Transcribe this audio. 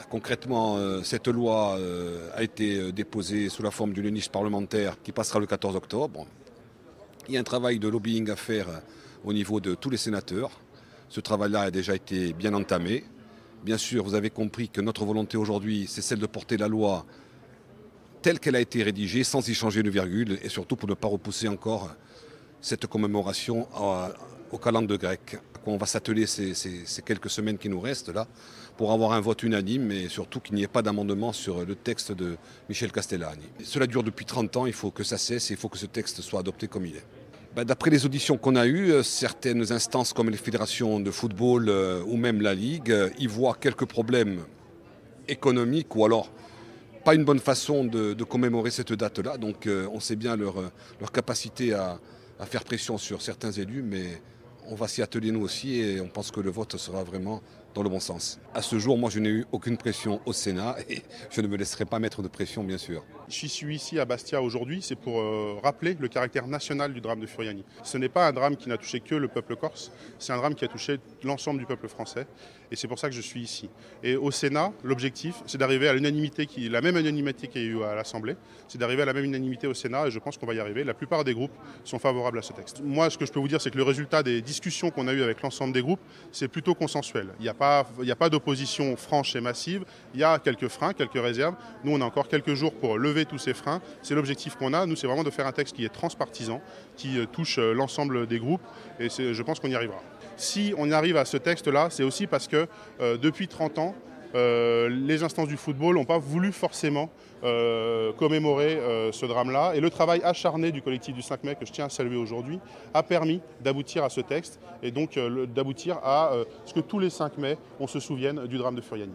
Concrètement, cette loi a été déposée sous la forme d'une niche parlementaire qui passera le 14 octobre. Il y a un travail de lobbying à faire au niveau de tous les sénateurs. Ce travail-là a déjà été bien entamé. Bien sûr, vous avez compris que notre volonté aujourd'hui, c'est celle de porter la loi telle qu'elle a été rédigée, sans y changer une virgule, et surtout pour ne pas repousser encore cette commémoration au calendrier grec. On va s'atteler ces quelques semaines qui nous restent là pour avoir un vote unanime et surtout qu'il n'y ait pas d'amendement sur le texte de Michel Castellani. Cela dure depuis 30 ans, il faut que ça cesse et il faut que ce texte soit adopté comme il est. D'après les auditions qu'on a eues, certaines instances comme les fédérations de football ou même la Ligue y voient quelques problèmes économiques ou alors pas une bonne façon de commémorer cette date-là. Donc on sait bien leur capacité à faire pression sur certains élus, mais on va s'y atteler nous aussi et on pense que le vote sera vraiment dans le bon sens. À ce jour, moi je n'ai eu aucune pression au Sénat et je ne me laisserai pas mettre de pression bien sûr. Je suis ici à Bastia aujourd'hui, c'est pour rappeler le caractère national du drame de Furiani. Ce n'est pas un drame qui n'a touché que le peuple corse, c'est un drame qui a touché l'ensemble du peuple français et c'est pour ça que je suis ici. Et au Sénat, l'objectif, c'est d'arriver à l'unanimité, la même unanimité qu'il y a eu à l'Assemblée, c'est d'arriver à la même unanimité au Sénat et je pense qu'on va y arriver. La plupart des groupes sont favorables à ce texte. Moi, ce que je peux vous dire, c'est que le résultat des discussions qu'on a eues avec l'ensemble des groupes, c'est plutôt consensuel. Il n'y a pas d'opposition franche et massive, il y a quelques freins, quelques réserves. Nous, on a encore quelques jours pour lever tous ces freins. C'est l'objectif qu'on a. Nous, c'est vraiment de faire un texte qui est transpartisan, qui touche l'ensemble des groupes et je pense qu'on y arrivera. Si on y arrive à ce texte-là, c'est aussi parce que depuis 30 ans, les instances du football n'ont pas voulu forcément commémorer ce drame-là. Et le travail acharné du collectif du 5 mai, que je tiens à saluer aujourd'hui, a permis d'aboutir à ce texte et donc d'aboutir à ce que tous les 5 mai, on se souvienne du drame de Furiani.